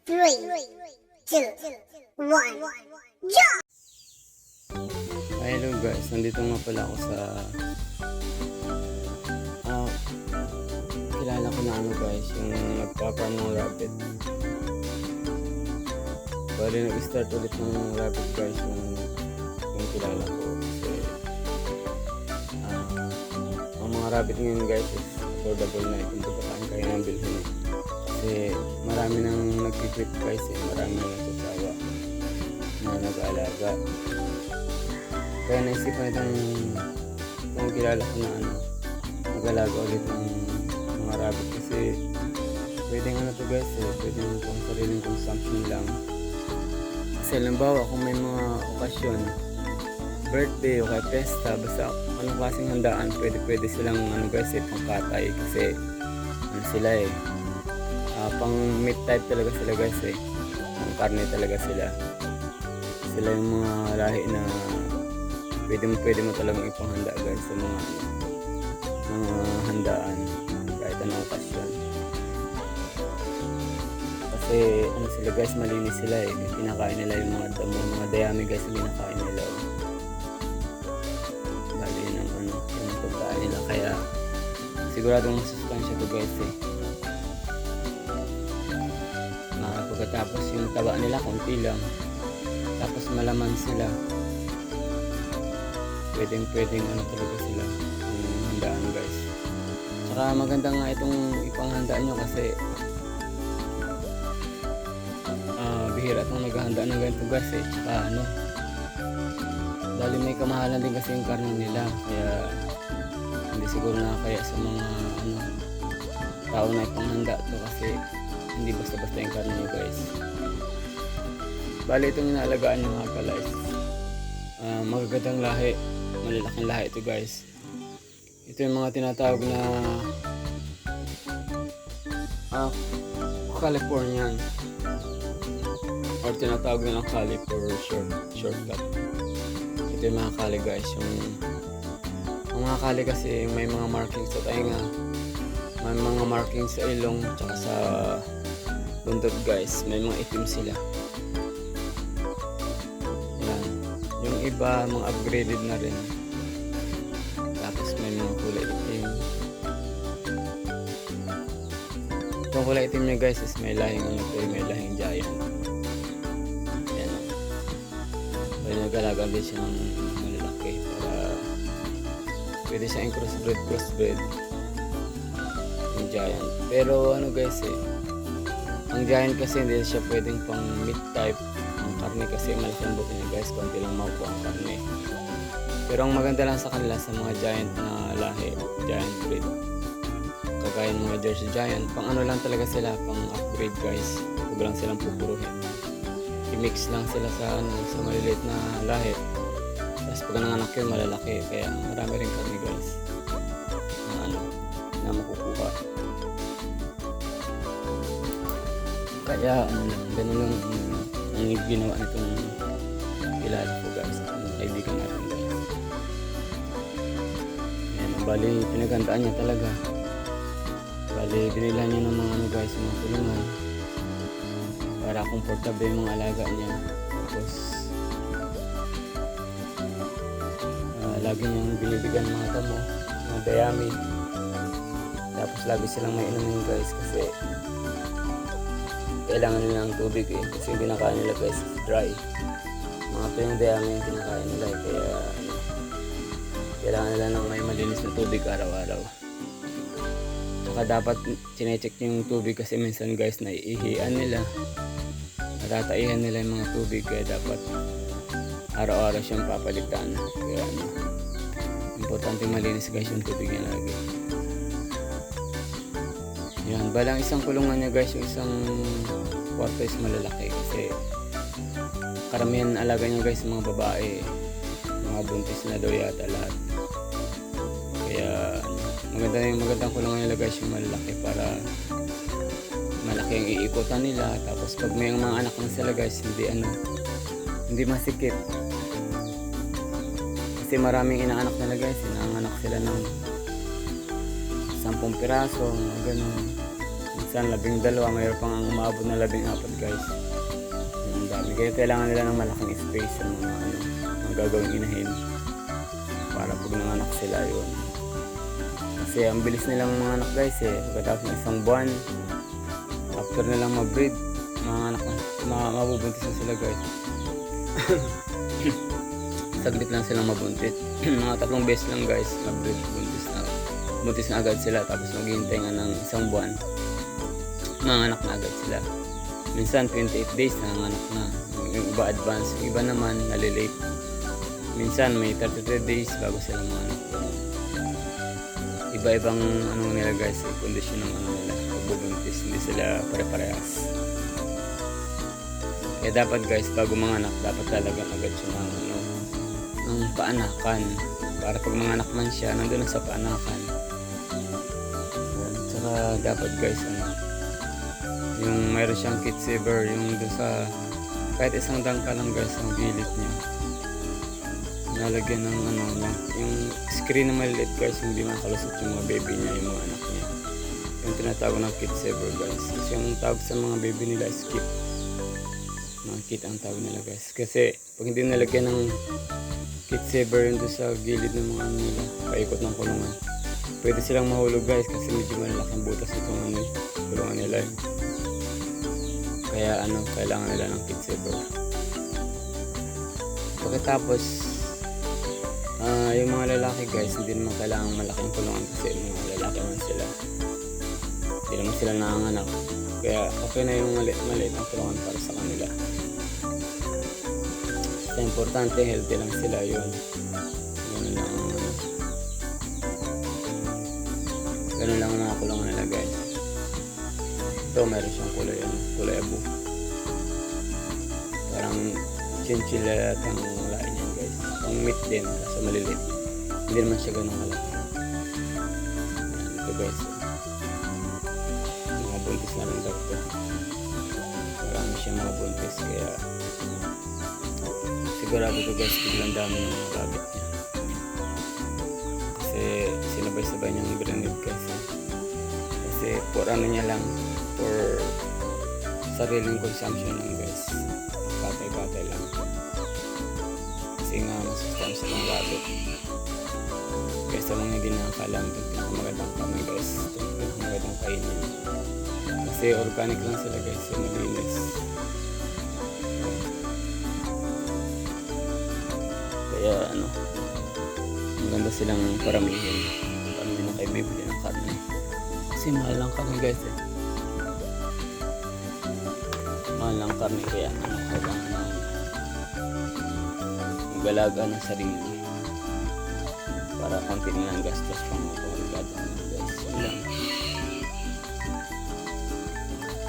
3, 2, 1, jump! Hello guys, nandito nga pala ako sa kilala ko na guys, yung nagpapan ng rabbit. Bali nag-start ulit ng rabbit guys, yung kilala ko kasi ang mga rabbit ngayon guys is affordable na kung pagkakaan kayo ng bilhin kasi marami nang nag-clip guys marami nang nagsasawa na nag-aalaga. Kaya naisipan itong kilala ko na mag-alaga ulit ng mga rabbit kasi pwedeng to guys pwedeng pang sariling consumption lang. Kasi halimbawa kung may mga okasyon, birthday o kaya pesta, basta anong klaseng handaan, pwede silang guys pangkatay kasi sila pang meat type talaga sila guys pang karne talaga sila. Sila yung mga lahi na pwede mo talagang ipanghanda guys sa mga handaan kahit anong okasyon. Kasi sila guys, malinis sila pinakain nila yung mga dayami guys, pinakain nila bali ng yung pagkain nila, kaya siguradong masusustansya to guys pagkatapos yung taba nila konti lang, tapos malaman sila, pwedeng talaga sila yung handaan guys. Tsaka maganda nga itong ipanghandaan nyo kasi bihira itong naghahanda ng ganito guys tsaka dahil may kamahalan din kasi yung karne nila, kaya hindi siguro nakakaya sa mga tao na ipanghanda to kasi hindi basta-basta yung karne nyo guys. Bali itong inaalagaan nyo nga pala is magagandang lahi, malalaking lahi ito guys. Ito yung mga tinatawag na Californian or tinatawag na lang Cali for shortcut. Ito yung mga Cali guys. Yung mga Cali kasi may mga markings sa tainga, may mga markings sa ilong tsaka sa buntot guys, may mga itim sila. Yung iba mga upgraded na rin, tapos may mga kulay itim. Itong kulay itim niya guys is may lahing may lahing giant. Ayan pwede nag-alaga din siya ng malalaki para pwede siya yung crossbreed yung giant. Pero guys ang giant kasi hindi siya pwedeng pang meat type karne kasi malaki ang buto niya guys, konti lang makuha ang karne. Pero ang maganda lang sa kanila sa mga giant na lahi, giant breed, kagaya ng mga Jersey Giant, pang lang talaga sila, pang upgrade guys. Huwag lang silang pupuruhin, i-mix lang sila sa maliliit na lahi, tapos pag nanganak yun malalaki, kaya marami rin karne guys na makukuha. Kaya ganun lang ang ginawa nitong kilala ko guys, ang kaibigan natin guys. Ayan, bali pinaghandaan niya talaga, bali binilhan niya ng mga guys, mga kulungan para komportable yung mga alaga niya. Tapos lagi niyang binibigyan mga damo, mga dayami, tapos lagi silang may inumin guys kasi kailangan nila ng tubig kasi yung kinakain nila guys is dry. Mga tuyong dayami yung kinakain nila kaya kailangan nila ng may malinis na tubig araw-araw. Saka dapat chinecheck yung tubig kasi minsan guys naiihian nila, natataihan nila yung mga tubig, kaya dapat araw-araw siyang papalitan. Kaya importante malinis guys yung tubig niya lagi. Yan, balang isang kulungan niya guys, yung isang kwarto is malalaki kasi karamihan alaga niya guys mga babae, mga buntis na daw yata lahat. Kaya magandang kulungan nila guys yung malalaki para malaki ang iikutan nila. Tapos pag may mga anak na sila guys, hindi masikip kasi maraming inaanak nila guys, inaanak sila ng 10 piraso, ganun. minsan 12, mayroon pang umabot na 14 guys. Ang dami. Kaya kailangan nila ng malaking space sa mga mga gagawing inahin para pag nanganak sila yun. Kasi ang bilis nilang mga anak guys pagkatapos ng isang buwan, after nilang ma-breed, mga anak mabubuntis na sila guys. Saglit lang silang mabuntis. Mga 3 beses lang guys na-breed, buntis na agad sila, tapos maghihintay nga ng isang buwan, mga anak na agad sila. Minsan 28 days na anak na, yung iba advance, yung iba naman nalilate. Minsan may 33 days bago sila mga anak. Iba-ibang nila guys, kondisyon ng nila pagbubuntis, hindi sila pare-parehas. Kaya dapat guys, bago mga anak, dapat talaga agad siya ng paanakan, para pag mga anak man siya, nandun na sa paanakan. Tsaka dapat guys, yung mayroon siyang kit saver, yung doon sa kahit isang dangka lang guys ang gilid niya, nalagyan ng yung screen na maliit guys, hindi makalusot yung mga baby niya, yung mga anak niya. Yung tinatawag ng kit saver guys. Kasi yung tawag sa mga baby nila is kit. Mga kit ang tawag nila guys. Kasi pag hindi nalagyan ng kit saver yun doon sa gilid ng mga nila, paikot ng kulungan, pwede silang mahulog guys, kasi medyo malalaking butas itong kulungan nila yun. Kaya kailangan nila ng kit saver. Pagkatapos yung mga lalaki guys, hindi naman kailangan malaking kulungan, kasi mga lalaki naman sila, hindi naman sila nanganganak, kaya okay na yung maliit ang kulungan para sa kanila. Basta importante, healthy lang sila, yun lang. Ganun lang ang mga kulungan nila guys. Ito meron siyang kulay abo, parang chinchilla at ang lain yan guys. Ang meat din, kaso malilit, hindi naman siya ganun malaki. Ito guys, mga buntis na rin daw ito. Marami siya mga buntis, kaya sigurado ito guys, biglang dami ng mga rabbit niya, kasi sinabay-sabay niyang i-breed guys. Kasi for niya lang, for sariling consumption lang guys, katay-katay lang, kasi nga masustansya ng rabbit. Kaya sa mga hindi nakakalam, ito pinakamagandang kami guys, ito pinakamagandang kainin, kasi organic lang sila guys, yung malinis. Kaya maganda silang paramihin na kayo bibili ng karne, kasi mahal lang karne guys mahal lang karne, kaya kailangan mag-alaga ng sarili para konti nilang gastos pang mag-alaga guys.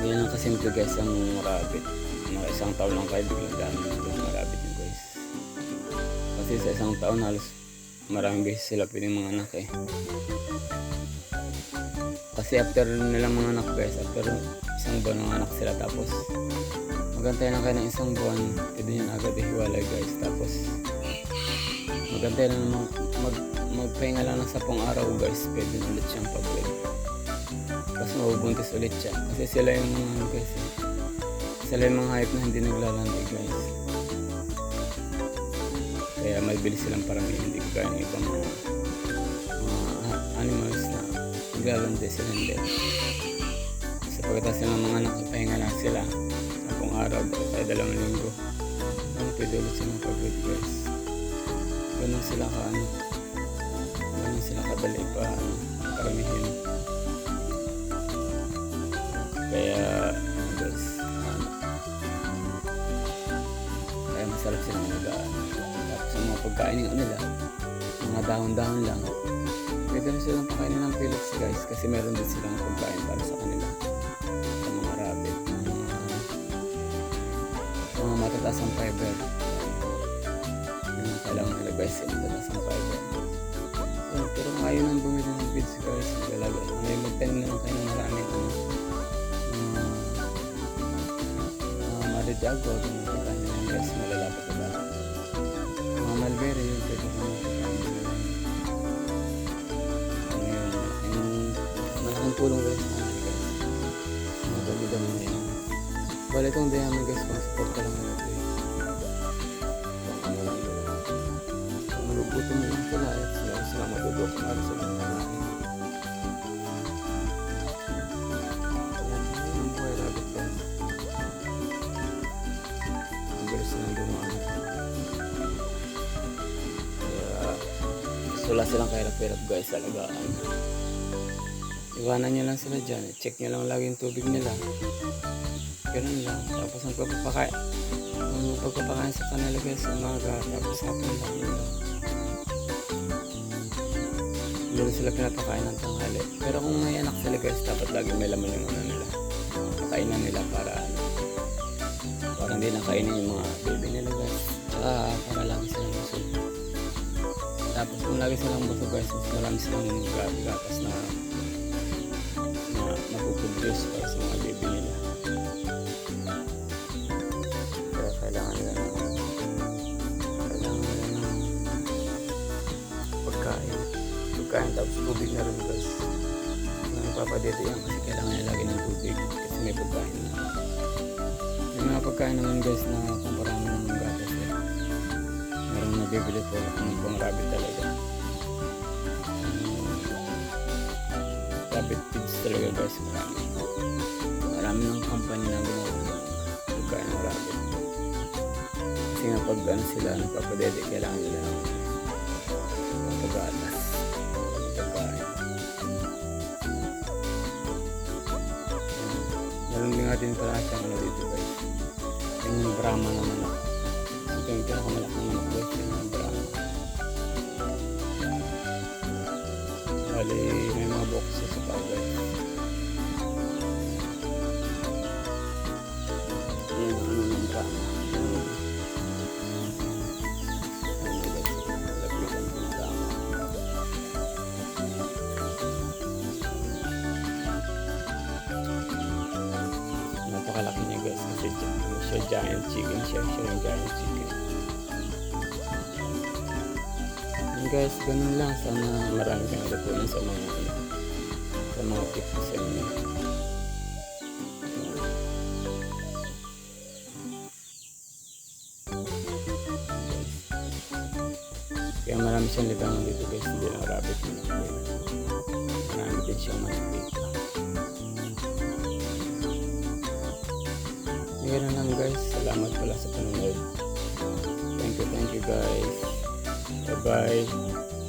Yan lang kasimple guys ang rabbit. Mga isang taon lang kayo, biglang dami ng rabbit nyo guys, kasi sa isang taon halos maraming beses sila pwedeng mga anak kasi after nilang mga anak guys, after isang buwan ng anak sila, tapos magantay lang kayo ng isang buwan, pwede nyo agad ihiwalay guys. Tapos magantay lang magpahinga lang ng 10 araw guys, pwede ulit siyang pag-breed, tapos mabubuntis ulit siya, kasi sila yung mga guys sila yung mga hype na hindi naglalandi guys, kaya mabilis silang paramihin, hindi kaya ng ibang mga animals na naglalandi sila hindi. Kasi pagkatapos ng mga anak, pahinga lang sila 10 araw, tayo 2 linggo, pwede ulit silang pag-breed guys. Ganun sila ganun sila kadali pa paramihin. Kaya guys, kaya masarap silang magaan. Tapos ang mga pagkain nila, mga dahon-dahon lang, pwede na silang pakainin ng pellets guys, kasi meron din silang pagkain para sa kanila, sa mga rabbit, mga matataas ang fiber. Kailangan nila guys, matataas ang fiber. Pero ayaw nang bumili ng feeds guys, ngayon magtanim na lang kayo ng maraming maridago, ganun pagkain nila guys, malalapat na ba, mga mulberry, yun pwede kami pagkain nila. Malaking tulong guys, dami na yan. Bale itong diamond guys, pang support ka lang natin. Pang ano lang nila. Pang magugutom mo lang sila at sila matutok para sa mga kanain. Yan ang buhay rabbit guys. Ang bilis na dumami. Kaya wala silang kahirap-hirap guys, alagaan. Iwanan nyo lang sila dyan. Check nyo lang lagi yung tubig nila. Ganun lang. Tapos ang pagpapakain sa kanila guys, umaga. Tapos hapon lang. Yun lang. Hindi rin sila pinapakain ng tanghali. Pero kung may anak sila guys, dapat lagi may laman yung ano nila. Pakainan nila para hindi na kainin yung mga baby nila guys. Para lagi silang busog. Tapos kung lagi silang busog guys, mas marami silang gatas na mapuproduce para sa mga baby nila. Kaya kailangan nila ng pagkain tapos tubig na rin guys. Nagpapadito yan kasi kailangan nila lagi ng tubig kasi may pagkain na. Yung mga pagkain naman guys na kung parami ng gatas merong nabibili po ng pang rabbit talaga. Rabbit feeds talaga guys, marami ng company na gumawa ng pagkain ng rabbit kasi nga pag ano sila nagpapadede kailangan nila ng paggatas pagkain. Meron din natin pala siyang ano dito guys, yung Brahma na manok. Ito yung pinakamalaki na manok guys, yung Brahma. Bali may mga boxes sa pao guys. Ayan ang ano ng Brahma. Ayan guys, lapitan ng Brahma. Napakalaki niya guys kasi siya giant chicken siya yung giant chicken. Guys, ganun lang. Sana marami kang natutunan sa mga tips sa inyo. Kaya marami siyang libangan dito guys, hindi lang rabbit mo lang. Marami din siyang manok dito. Ganun lang guys, salamat pala sa panonood. Thank you guys. Bye bye.